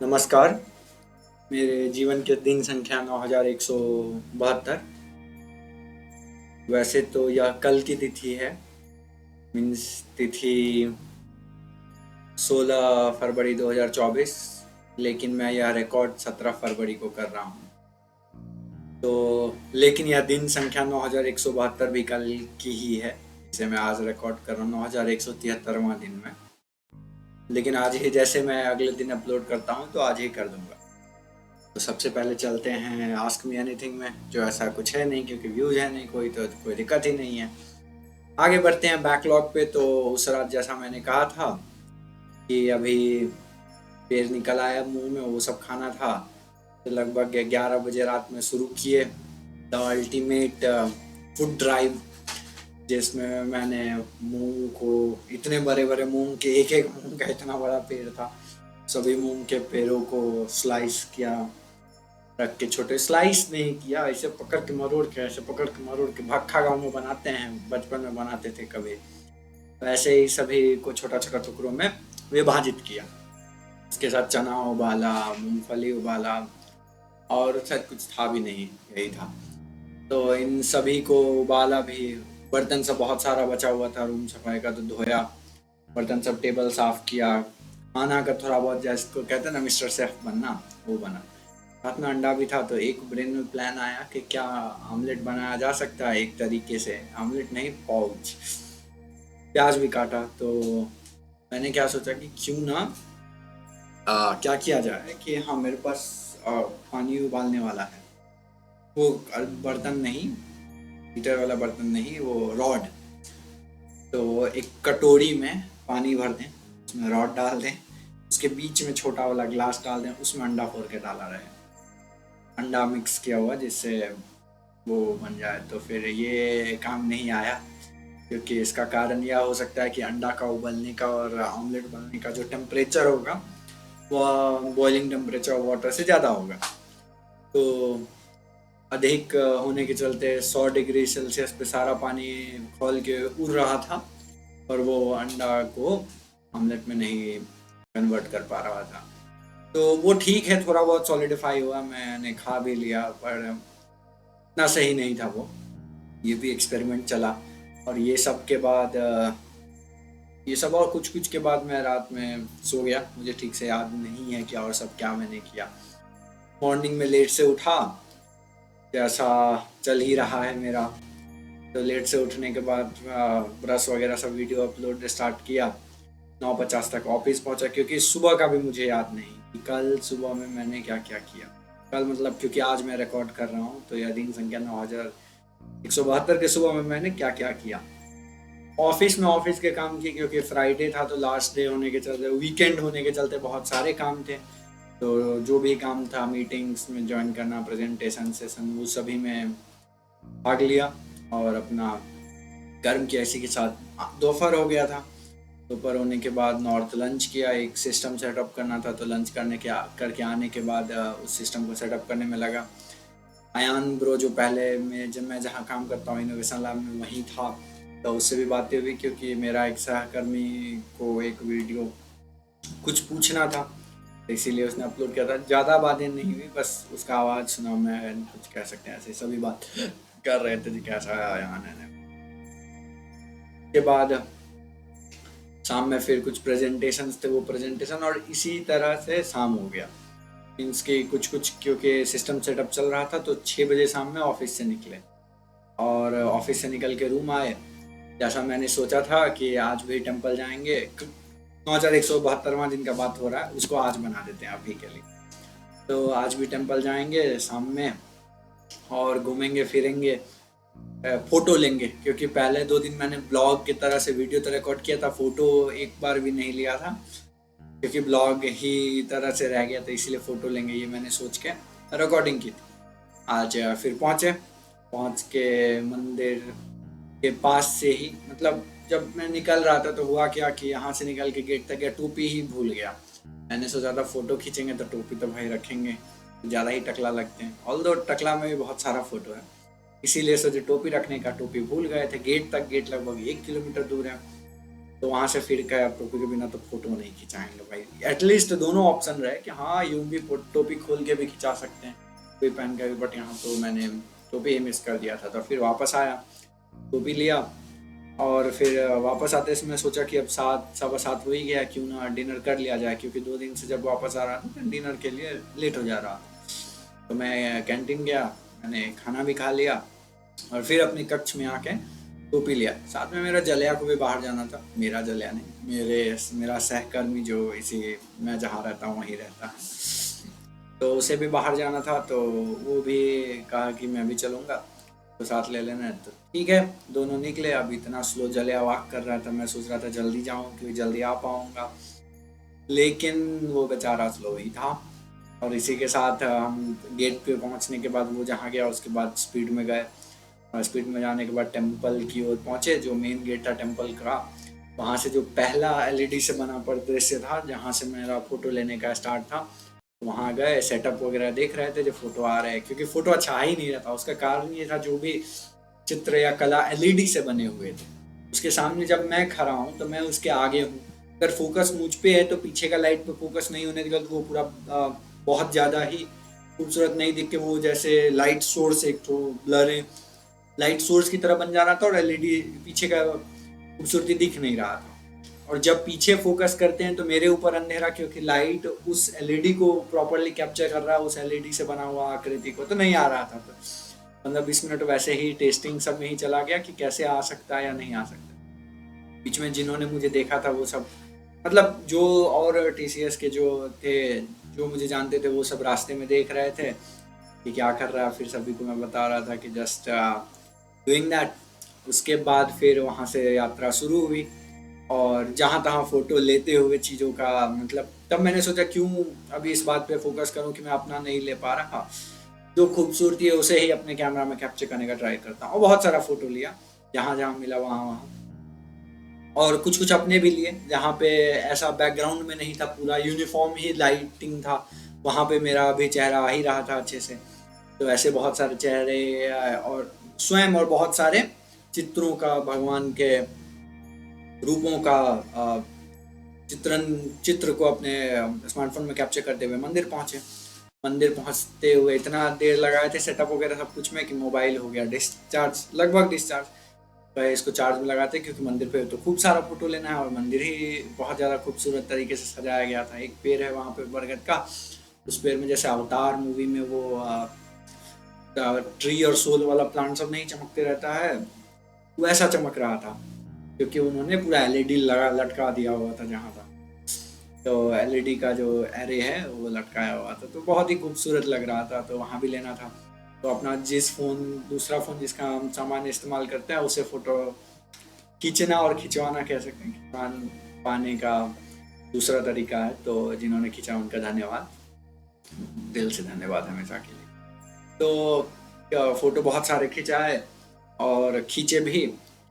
नमस्कार। मेरे जीवन के दिन संख्या 9172। वैसे तो यह कल की तिथि है। मीन्स तिथि 16 फरवरी 2024, लेकिन मैं यह रिकॉर्ड 17 फरवरी को कर रहा हूँ। तो लेकिन यह दिन संख्या 9172 भी कल की ही है, जिसे मैं आज रिकॉर्ड कर रहा हूँ 9173वां दिन में। लेकिन आज ही जैसे मैं अगले दिन अपलोड करता हूँ तो आज ही कर दूंगा। तो सबसे पहले चलते हैं आस्क मी एनीथिंग में, जो ऐसा कुछ है नहीं क्योंकि व्यूज है नहीं कोई, तो कोई दिक्कत ही नहीं है। आगे बढ़ते हैं बैकलॉग पे। तो उस रात जैसा मैंने कहा था कि अभी पेड़ निकल आया मुंह में, वो सब खाना था। तो लगभग 11 बजे रात में शुरू किए द अल्टीमेट फूड ड्राइव, जिसमें मैंने मूंग को, इतने बड़े बड़े मूंग के, एक एक मूंग का इतना बड़ा पेड़ था, सभी मूंग के पेड़ों को स्लाइस किया, रख के छोटे स्लाइस नहीं किया, ऐसे पकड़ के मरोड़ के, ऐसे पकड़ के मरोड़ के, भक्खा गाँव में बनाते हैं, बचपन में बनाते थे कभी, तो ऐसे ही सभी को छोटा छोटा टुकड़ों में विभाजित किया। इसके साथ चना उबाला, मूंगफली उबाला, और शायद कुछ था भी नहीं, यही था। तो इन सभी को उबाला भी। बर्तन सब बहुत सारा बचा हुआ था रूम सफाई का, तो धोया, बर्तन सब, टेबल साफ किया, खाना का थोड़ा बहुत, जैसे कहते हैं ना मिस्टर शेफ बनना, वो बना। साथ में अंडा भी था। तो एक ब्रेन में प्लान आया कि क्या आमलेट बनाया जा सकता है एक तरीके से, आमलेट नहीं, पाउच। प्याज भी काटा। तो मैंने क्या सोचा कि क्यों ना क्या किया जाए कि हाँ, मेरे पास पानी उबालने वाला है, वो बर्तन नहीं, हीटर वाला बर्तन नहीं, वो रॉड। तो एक कटोरी में पानी भर दें, उसमें रॉड डाल दें, उसके बीच में छोटा वाला ग्लास डाल दें, उसमें अंडा फोड़ के डाला रहे, अंडा मिक्स किया हुआ, जिससे वो बन जाए। तो फिर ये काम नहीं आया, क्योंकि इसका कारण यह हो सकता है कि अंडा का उबलने का और ऑमलेट बनने का जो टेम्परेचर होगा वह बॉइलिंग टेम्परेचर वाटर से ज़्यादा होगा। तो अधिक होने के चलते 100 डिग्री सेल्सियस पे सारा पानी खौल के उड़ रहा था, और वो अंडा को ऑमलेट में नहीं कन्वर्ट कर पा रहा था। तो वो ठीक है, थोड़ा बहुत सॉलिडिफाई हुआ, मैंने खा भी लिया, पर इतना सही नहीं था वो। ये भी एक्सपेरिमेंट चला। और ये सब के बाद ये सब और कुछ कुछ के बाद मैं रात में सो गया। मुझे ठीक से याद नहीं है कि और सब क्या मैंने किया। मॉर्निंग में लेट से उठा, जैसा चल ही रहा है मेरा। तो लेट से उठने के बाद ब्रश वगैरह सब, वीडियो अपलोड स्टार्ट किया। 9:50 तक ऑफिस पहुंचा, क्योंकि सुबह का भी मुझे याद नहीं कि कल सुबह में मैंने क्या क्या किया। कल मतलब क्योंकि आज मैं रिकॉर्ड कर रहा हूँ, तो यह दिन संख्या 9172 के सुबह में मैंने क्या क्या किया। ऑफिस में ऑफिस के काम किए, क्योंकि फ्राइडे था तो लास्ट डे होने के चलते, वीकेंड होने के चलते बहुत सारे काम थे। तो जो भी काम था, मीटिंग्स में ज्वाइन करना, प्रेजेंटेशन सेशन, वो सभी में भाग लिया। और अपना गर्म की ऐसी के साथ दोपहर हो गया था। दोपहर होने के बाद नॉर्थ लंच किया, एक सिस्टम सेटअप करना था, तो लंच करके आने के बाद उस सिस्टम को सेटअप करने में लगा। अयान ब्रो, जो पहले मैं जहाँ काम करता हूँ इनोवेशन लैब में, वहीं था, तो उससे भी बातें हुई, क्योंकि मेरा एक सहकर्मी को एक वीडियो कुछ पूछना था, तो इसीलिए उसने अपलोड किया था। ज़्यादा बातें नहीं हुई, बस उसका आवाज़ सुना, मैं कुछ कह सकते हैं, ऐसे सभी बात कर रहे थे कि कैसा है अयान है। के बाद शाम में फिर कुछ प्रेजेंटेशंस थे, वो प्रेजेंटेशन, और इसी तरह से शाम हो गया। मीन्स के कुछ कुछ, क्योंकि सिस्टम सेटअप चल रहा था, तो 6 बजे शाम में ऑफिस से निकले, और ऑफिस से निकल के रूम आए। जैसा मैंने सोचा था कि आज भी टेम्पल जाएंगे, 9172वां दिन का बात हो रहा है, उसको आज बना देते हैं अभी के लिए। तो आज भी टेम्पल जाएंगे शाम में, और घूमेंगे फिरेंगे, फोटो लेंगे, क्योंकि पहले 2 दिन मैंने ब्लॉग की तरह से वीडियो तो रिकॉर्ड किया था, फोटो एक बार भी नहीं लिया था, क्योंकि ब्लॉग ही तरह से रह गया था, इसीलिए फोटो लेंगे ये मैंने सोच के रिकॉर्डिंग की थी। आज फिर पहुंच के मंदिर के पास से ही, मतलब जब मैं निकल रहा था तो हुआ क्या कि यहाँ से निकल के गेट तक गया, टोपी ही भूल गया। मैंने सोचा था फोटो खींचेंगे तो टोपी तो भाई रखेंगे, ज़्यादा ही टकला लगते हैं, ऑल्दो टकला में भी बहुत सारा फोटो है, इसीलिए सोचे टोपी रखने का, टोपी भूल गए थे गेट तक। गेट लगभग 1 किलोमीटर दूर है। तो वहां से फिर क्या, टोपी के बिना तो फोटो नहीं खिंचाएंगे भाई। एटलीस्ट दोनों ऑप्शन रहे कि हाँ यूं भी टोपी खोल के भी खिंचा सकते हैं, टोपी पहन के भी। बट यहाँ तो मैंने टोपी ही मिस कर दिया था, तो फिर वापस आया, टोपी लिया, और फिर वापस आते समय सोचा कि अब 7 सवा 7 हो ही गया, क्यों ना डिनर कर लिया जाए, क्योंकि 2 दिन से जब वापस आ रहा था तो डिनर के लिए लेट हो जा रहा था। तो मैं कैंटीन गया, मैंने खाना भी खा लिया, और फिर अपने कक्ष में आके टोपी लिया। साथ में मेरा जलिया को भी बाहर जाना था, मेरा जलिया नहीं, मेरा सहकर्मी जो इसी मैं जहाँ रहता हूँ वहीं रहता है, तो उसे भी बाहर जाना था, तो वो भी कहा कि मैं भी चलूँगा, तो साथ ले लेना है। तो ठीक है, दोनों निकले। अब इतना स्लो जलिया वॉक कर रहा था, मैं सोच रहा था जल्दी जाऊँ क्योंकि जल्दी आ पाऊँगा, लेकिन वो बेचारा स्लो ही था। और इसी के साथ हम गेट पे पहुंचने के बाद वो जहाँ गया उसके बाद स्पीड में गए, और स्पीड में जाने के बाद टेम्पल की ओर पहुंचे, जो मेन गेट था टेम्पल का। वहाँ से जो पहला एलईडी से बना परिदृश्य था जहाँ से मेरा फोटो लेने का स्टार्ट था, वहाँ गए, सेटअप वगैरह देख रहे थे जो फोटो आ रहे हैं, क्योंकि फोटो अच्छा आ ही नहीं रहा था। उसका कारण ये था, जो भी चित्र या कला एलईडी से बने हुए थे, उसके सामने जब मैं खड़ा हूँ तो मैं उसके आगे हूँ, अगर फोकस मुझ पे है तो पीछे का लाइट पे फोकस नहीं होने के बाद वो पूरा बहुत ज़्यादा ही खूबसूरत नहीं दिख के, वो जैसे लाइट सोर्स एक तो ब्लर है, लाइट सोर्स की तरह बन जा रहा था, और एलईडी पीछे का खूबसूरती दिख नहीं रहा था। और जब पीछे फोकस करते हैं तो मेरे ऊपर अंधेरा, क्योंकि लाइट उस एलईडी को प्रॉपरली कैप्चर कर रहा है, उस एलईडी से बना हुआ आकृति को तो नहीं आ रहा था। तो 15-20 मिनट वैसे ही टेस्टिंग सब में ही चला गया कि कैसे आ सकता है या नहीं आ सकता। बीच में जिन्होंने मुझे देखा था वो सब, मतलब जो और टीसीएस के जो थे, जो मुझे जानते थे, वो सब रास्ते में देख रहे थे कि क्या कर रहा है, फिर सभी को मैं बता रहा था कि जस्ट डूइंग दैट। उसके बाद फिर वहाँ से यात्रा शुरू हुई, और जहाँ तहाँ फोटो लेते हुए चीज़ों का, मतलब तब मैंने सोचा क्यों अभी इस बात पे फोकस करूँ कि मैं अपना नहीं ले पा रहा, जो खूबसूरती है उसे ही अपने कैमरा में कैप्चर करने का ट्राई करता हूँ। और बहुत सारा फोटो लिया, जहाँ जहाँ मिला वहाँ वहाँ, और कुछ कुछ अपने भी लिए जहाँ पे ऐसा बैकग्राउंड में नहीं था, पूरा यूनिफॉर्म ही लाइटिंग था, वहाँ पे मेरा भी चेहरा आ ही रहा था अच्छे से। तो ऐसे बहुत सारे चेहरे और स्वयं, और बहुत सारे चित्रों का, भगवान के रूपों का चित्र को अपने स्मार्टफोन में कैप्चर करते हुए मंदिर पहुंचे। मंदिर पहुंचते हुए इतना देर लगाए थे सेटअप वगैरह सब कुछ में कि मोबाइल हो गया डिस्चार्ज, लगभग डिस्चार्ज। तो इसको चार्ज में लगाते, क्योंकि मंदिर पे तो खूब सारा फोटो लेना है, और मंदिर ही बहुत ज़्यादा खूबसूरत तरीके से सजाया गया था। एक पेड़ है वहाँ पे बरगद का, उस पेड़ में जैसे अवतार मूवी में वो ट्री और सोल वाला प्लांट सब नहीं चमकते रहता है, वैसा चमक रहा था, क्योंकि उन्होंने पूरा एलईडी लगा लटका दिया हुआ था जहाँ था। तो एलईडी का जो एरे है वो लटकाया हुआ था, तो बहुत ही खूबसूरत लग रहा था, तो वहाँ भी लेना था। तो अपना दूसरा फ़ोन जिसका हम सामान्य इस्तेमाल करते हैं, उसे फ़ोटो खींचना और खिंचवाना कह सकते हैं, पाने का दूसरा तरीका है। तो जिन्होंने खींचा उनका धन्यवाद, दिल से धन्यवाद हमेशा के लिए। तो फ़ोटो बहुत सारे खिंचाए, और खींचे भी।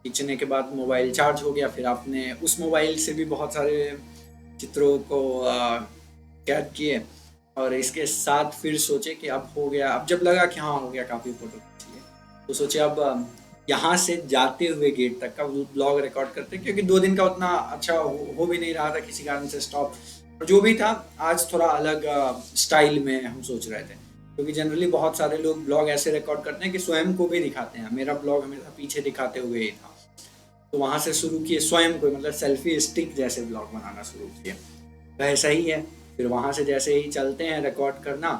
खींचने के बाद मोबाइल चार्ज हो गया, फिर आपने उस मोबाइल से भी बहुत सारे चित्रों को कैद किए, और इसके साथ फिर सोचे कि अब हो गया। अब जब लगा कि हाँ हो गया, काफ़ी फोटो खींच लिए, तो सोचे अब यहाँ से जाते हुए गेट तक का ब्लॉग रिकॉर्ड करते, क्योंकि 2 दिन का उतना अच्छा हो भी नहीं रहा था, किसी कारण से स्टॉप। और जो भी था, आज थोड़ा अलग स्टाइल में हम सोच रहे थे, क्योंकि जनरली बहुत सारे लोग ब्लॉग ऐसे रिकॉर्ड करते हैं कि स्वयं को भी दिखाते हैं। मेरा ब्लॉग हमेशा पीछे दिखाते हुए ही था, तो वहाँ से शुरू किए स्वयं को, मतलब सेल्फी स्टिक जैसे ब्लॉग बनाना शुरू किए। तो ऐसा ही है। फिर वहाँ से जैसे ही चलते हैं रिकॉर्ड करना,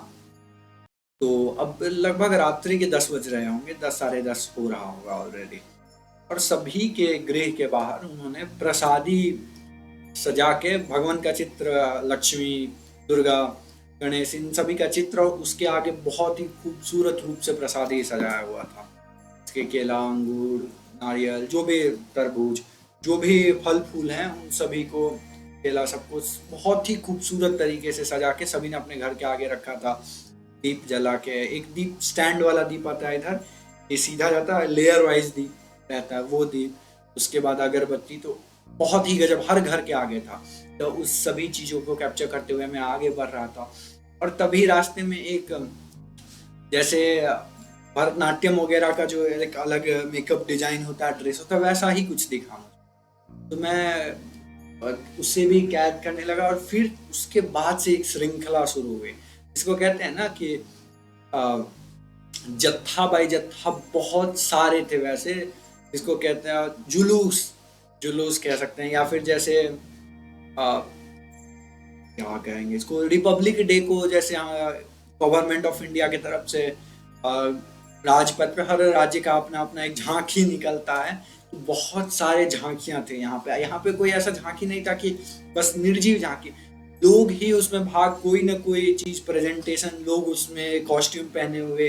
तो अब लगभग रात्रि के 10 बज रहे होंगे, 10 साढ़े 10 हो रहा होगा ऑलरेडी। और सभी के गृह के बाहर उन्होंने प्रसादी सजा के भगवान का चित्र, लक्ष्मी, दुर्गा, गणेश, इन सभी का चित्र, और उसके आगे बहुत ही खूबसूरत रूप से प्रसादी सजाया हुआ था। इसके केला, अंगूर, नारियल, जो भी तरबूज, जो भी फल फूल हैं, उन सभी को, केला, सब कुछ बहुत ही खूबसूरत तरीके से सजा के सभी ने अपने घर के आगे रखा था। दीप जला के, एक दीप स्टैंड वाला दीप आता है इधर, ये सीधा जाता है, लेयर वाइज दीप रहता है, वो दीप। उसके बाद अगरबत्ती, तो बहुत ही गजब, हर घर के आगे था। तो उस सभी चीज़ों को कैप्चर करते हुए मैं आगे बढ़ रहा था, और तभी रास्ते में एक, जैसे भरतनाट्यम वगैरह का जो एक अलग मेकअप डिजाइन होता है, ड्रेस होता है, वैसा ही कुछ दिखा मुझे। तो मैं उसे भी कैद करने लगा, और फिर उसके बाद से एक श्रृंखला शुरू हुई। इसको कहते हैं ना कि अ, जत्था बाई जत्था बहुत सारे थे वैसे, इसको कहते हैं जुलूस, जुलूस कह सकते हैं, या फिर जैसे क्या कहेंगे इसको, रिपब्लिक डे को जैसे गवर्नमेंट ऑफ इंडिया की तरफ से राजपथ पे हर राज्य का अपना अपना एक झांकी निकलता है, तो बहुत सारे झांकियां थे यहाँ पे कोई ऐसा झांकी नहीं था कि बस निर्जीव झांकी, लोग ही उसमें भाग, कोई ना कोई चीज प्रेजेंटेशन, लोग उसमें कॉस्ट्यूम पहने हुए,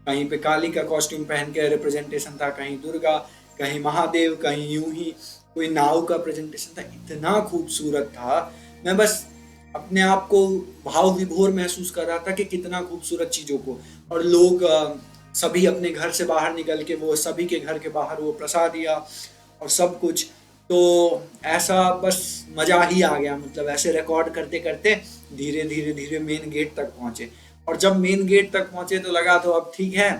कहीं पे काली का कॉस्ट्यूम पहन के रिप्रेजेंटेशन था, कहीं दुर्गा, कहीं महादेव, कहीं यूं ही कोई नाव का प्रेजेंटेशन था। इतना खूबसूरत था, मैं बस अपने आप को भाव विभोर महसूस कर रहा था कि कितना खूबसूरत चीजों को, और लोग सभी अपने घर से बाहर निकल के वो सभी के घर के बाहर वो प्रसाद दिया और सब कुछ। तो ऐसा बस मजा ही आ गया, मतलब ऐसे रिकॉर्ड करते करते धीरे धीरे धीरे मेन गेट तक पहुंचे, और जब मेन गेट तक पहुंचे तो लगा तो अब ठीक है,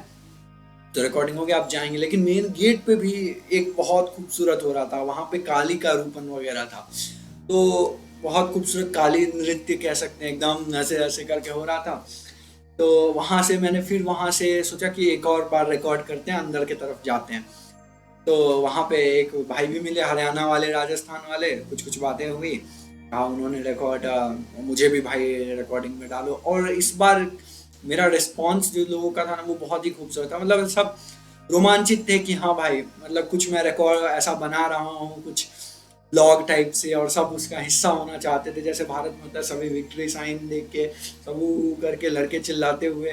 तो रिकॉर्डिंग हो गया, आप जाएंगे। लेकिन मेन गेट पे भी एक बहुत खूबसूरत हो रहा था, वहां पे काली का रूपन वगैरह था, तो बहुत खूबसूरत काली नृत्य कह सकते हैं, एकदम ऐसे ऐसे करके हो रहा था। तो वहां से मैंने फिर वहां से सोचा कि एक और बार रिकॉर्ड करते हैं, अंदर की तरफ जाते हैं। तो वहां पे एक भाई भी मिले, हरियाणा वाले, राजस्थान वाले, कुछ कुछ बातें हुई, कहा उन्होंने रिकॉर्ड, मुझे भी भाई रिकॉर्डिंग में डालो। और इस बार मेरा रिस्पॉन्स जो लोगों का था ना, वो बहुत ही खूबसूरत था, मतलब सब रोमांचित थे कि हाँ भाई, मतलब कुछ मैं रिकॉर्ड ऐसा बना रहा हूँ, कुछ ब्लॉग टाइप से, और सब उसका हिस्सा होना चाहते थे। जैसे भारत में होता है, सभी विक्ट्री साइन देख के सब ऊ करके लड़के चिल्लाते हुए।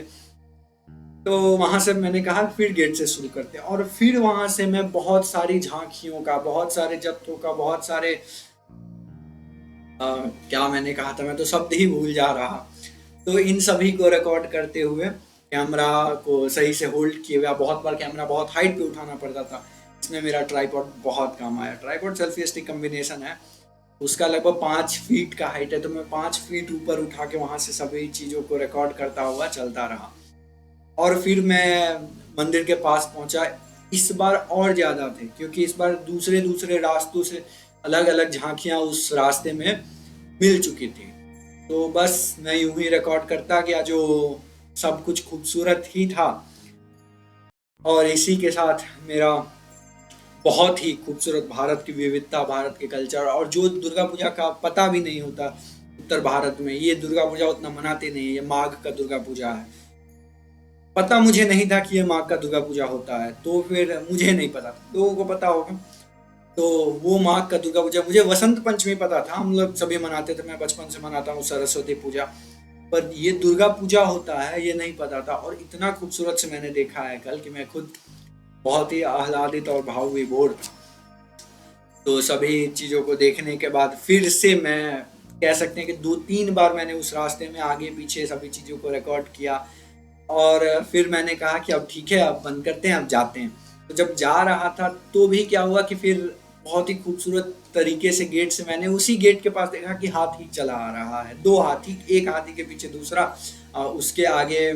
तो वहां से मैंने कहा फिर गेट से शुरू करते हैं, और फिर वहां से मैं बहुत सारी झांकियों का, बहुत सारे जत्थों का, बहुत सारे क्या मैंने कहा था, मैं तो शब्द ही भूल जा रहा। तो इन सभी को रिकॉर्ड करते हुए कैमरा को सही से होल्ड किए हुए, बहुत बार कैमरा बहुत हाइट पे उठाना पड़ता था, इसमें मेरा ट्राइपॉड बहुत काम आया। ट्राइपॉड सेल्फी स्टिक कॉम्बिनेशन है, उसका लगभग 5 फीट का हाइट है, तो मैं 5 फीट ऊपर उठा के वहां से सभी चीजों को रिकॉर्ड करता हुआ चलता रहा। और फिर मैं मंदिर के पास पहुंचा। इस बार और ज्यादा थे, क्योंकि इस बार दूसरे दूसरे रास्तों से अलग अलग झांकियां उस रास्ते में मिल चुकी थी। तो बस मैं यूं ही रिकॉर्ड करता गया, जो सब कुछ खूबसूरत ही था, और इसी के साथ मेरा बहुत ही खूबसूरत भारत की विविधता, भारत के कल्चर, और जो दुर्गा पूजा का पता भी नहीं होता उत्तर भारत में, ये दुर्गा पूजा उतना मनाते नहीं है, ये माघ का दुर्गा पूजा है, पता मुझे नहीं था कि ये माघ का दुर्गा पूजा होता है, तो फिर मुझे नहीं पता था, लोगों को पता होगा। तो वो माघ का दुर्गा पूजा, मुझे वसंत पंचमी पता था, हम लोग सभी मनाते थे, मैं बचपन से मनाता हूँ सरस्वती पूजा, पर ये दुर्गा पूजा होता है ये नहीं पता था। और इतना खूबसूरत से मैंने देखा है कल कि मैं खुद बहुत ही आह्लादित और भाव विभोर था। तो सभी चीज़ों को देखने के बाद फिर से मैं कह सकते हैं कि 2-3 बार मैंने उस रास्ते में आगे पीछे सभी चीज़ों को रिकॉर्ड किया, और फिर मैंने कहा कि अब ठीक है, अब बंद करते हैं, अब जाते हैं। तो जब जा रहा था तो भी क्या हुआ कि फिर बहुत ही खूबसूरत तरीके से गेट से मैंने उसी गेट के पास देखा कि हाथी चला आ रहा है, 2 हाथी, एक हाथी के पीछे दूसरा, उसके आगे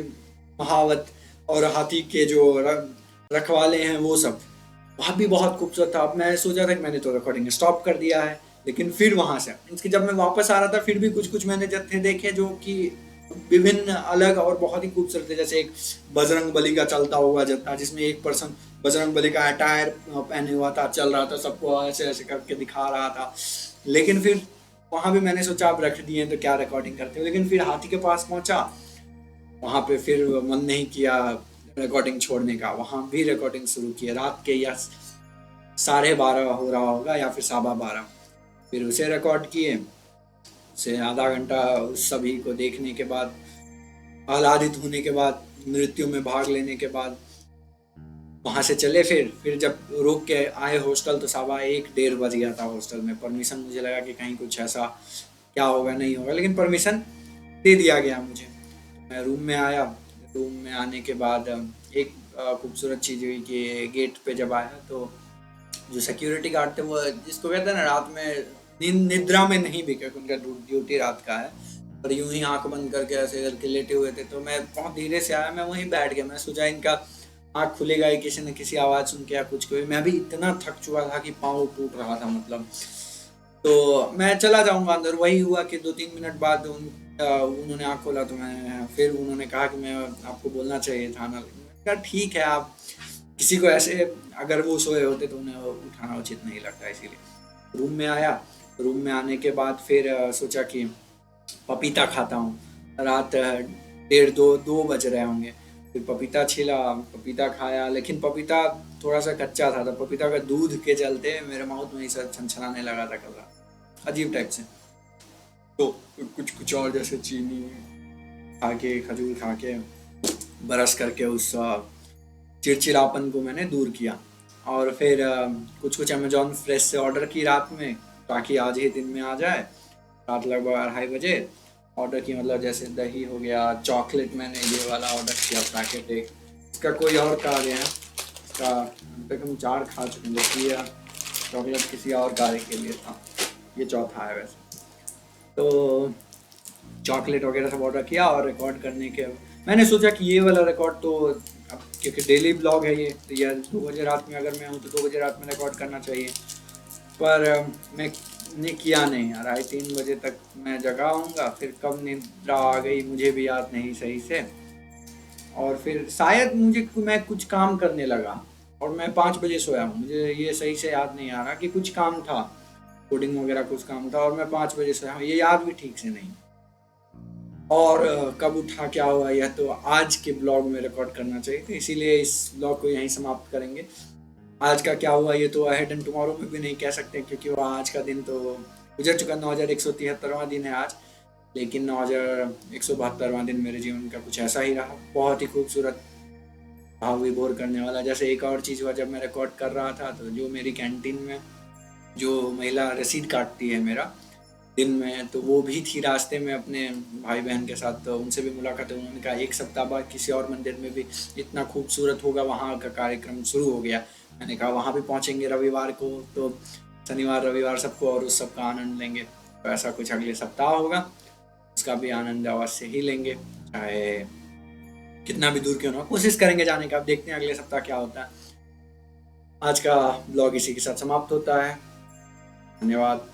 महावत, और हाथी के जो रखवाले हैं वो सब, वहाँ भी बहुत खूबसूरत था। अब मैं सोचा था कि मैंने तो रिकॉर्डिंग स्टॉप कर दिया है, लेकिन फिर वहां से इसके जब मैं वापस आ रहा था, फिर भी कुछ कुछ मैंने जत्थे देखे जो कि विभिन्न अलग और बहुत ही खूबसूरत थे। जैसे एक बजरंग बली का चलता हुआ जत्था, जिसमें एक पर्सन बजरंग बली का अटायर पहने हुआ था, चल रहा था, सबको ऐसे ऐसे करके दिखा रहा था। लेकिन फिर वहां भी मैंने सोचा अब रख दिए तो क्या रिकॉर्डिंग करते हो, लेकिन फिर हाथी के पास पहुंचा, वहां पे फिर मन नहीं किया रिकॉर्डिंग छोड़ने का, वहां भी रिकॉर्डिंग शुरू की। रात के या 12:30 हो रहा होगा या फिर 12:15, फिर उसे रिकॉर्ड किए। उसे आधा घंटा उस सभी को देखने के बाद, आह्लादित होने के बाद, नृत्यों में भाग लेने के बाद वहां से चले। फिर जब रुक के आए हॉस्टल तो 1:15-1:30 बज गया था हॉस्टल में। परमिशन, मुझे लगा कि कहीं कुछ ऐसा क्या होगा नहीं होगा, लेकिन परमिशन दे दिया गया मुझे। मैं रूम में आया, रूम में आने के बाद एक खूबसूरत चीज़ हुई कि गेट पे जब आया तो जो सिक्योरिटी गार्ड थे, वो जिसको कहते हैं ना रात में निद्रा में नहीं भी, क्योंकि उनका ड्यूटी रात का है, और यूं ही आंख बंद करके ऐसे करके लेटे हुए थे। तो मैं बहुत धीरे से आया, मैं वहीं बैठ गया, मैं सोचा इनका आँख खुली गई किसी न किसी आवाज़ सुन के या कुछ कोई, मैं भी इतना थक चुका था कि पाँव टूट रहा था मतलब। तो मैं चला जाऊँगा अंदर। वही हुआ कि 2-3 मिनट बाद उन्होंने आँख खोला तो मैं फिर उन्होंने कहा कि मैं आपको बोलना चाहिए था ना। मैंने कहा ठीक है, आप किसी को ऐसे अगर वो सोए होते तो उन्हें उठाना उचित नहीं लगता, इसीलिए। रूम में आया, रूम में आने के बाद फिर सोचा कि पपीता खाता हूँ। रात 1:30-2 बज रहे होंगे। फिर पपीता छीला, पपीता खाया, लेकिन पपीता थोड़ा सा कच्चा था, तो पपीता का दूध के चलते मेरे माउथ में ही सब छनछनाने लगा था कल रात, अजीब टाइप से। तो कुछ कुछ और जैसे चीनी खा के, खजूर खा के, ब्रश करके उस चिड़चिड़ापन को मैंने दूर किया। और फिर कुछ कुछ अमेजोन फ्रेश से ऑर्डर की रात में, ताकि आज ही दिन में आ जाए। रात लगभग 2:30 बजे ऑर्डर की, मतलब जैसे दही हो गया, चॉकलेट मैंने ये वाला ऑर्डर किया पैकेट एक। इसका कोई और कार्य है, इसका अभी तक हम 4 खा चुके हैं, जबकि ये चॉकलेट किसी और कार्य के लिए था। ये चौथा है वैसे। तो चॉकलेट वगैरह सब ऑर्डर किया, और रिकॉर्ड करने के मैंने सोचा कि ये वाला रिकॉर्ड तो अब क्योंकि डेली ब्लॉग है ये, तो यार 2 बजे रात में अगर मैं हूँ तो 2 बजे रात में रिकॉर्ड करना चाहिए। पर मैंने किया नहीं यार। 2:30-3 बजे तक मैं जगा हूँगा, फिर कब निद्रा आ गई मुझे भी याद नहीं सही से। और फिर शायद मैं कुछ काम करने लगा, और मैं 5 बजे सोया हूँ। मुझे ये सही से याद नहीं आ रहा कि कुछ काम था, कोडिंग वगैरह कुछ काम था, और मैं 5 बजे सोया हूँ, ये याद भी ठीक से नहीं। और कब उठा क्या हुआ यह तो आज के ब्लॉग में रिकॉर्ड करना चाहिए, तो इसीलिए इस ब्लॉग को यहीं समाप्त करेंगे। आज का क्या हुआ ये तो अहेड एंड टुमारो में भी नहीं कह सकते, क्योंकि वो आज का दिन तो गुजर चुका। 9173वां दिन है आज, लेकिन 9172वां दिन मेरे जीवन का कुछ ऐसा ही रहा, बहुत ही खूबसूरत, भाव विभोर करने वाला। जैसे एक और चीज़ हुआ, जब मैं रिकॉर्ड कर रहा था तो जो मेरी कैंटीन में जो महिला रसीद काटती है मेरा दिन में, तो वो भी थी रास्ते में अपने भाई बहन के साथ, तो उनसे भी मुलाकात हुई। उन्होंने कहा 1 सप्ताह बाद किसी और मंदिर में भी इतना खूबसूरत होगा, वहाँ का कार्यक्रम शुरू हो गया। मैंने कहा वहाँ भी पहुँचेंगे रविवार को, तो शनिवार रविवार सबको, और उस सब का आनंद लेंगे। तो ऐसा कुछ अगले सप्ताह होगा, उसका भी आनंद अवश्य ही लेंगे, चाहे कितना भी दूर क्यों ना हो। कोशिश करेंगे जाने का, अब देखते हैं अगले सप्ताह क्या होता है। आज का ब्लॉग इसी के साथ समाप्त होता है। धन्यवाद।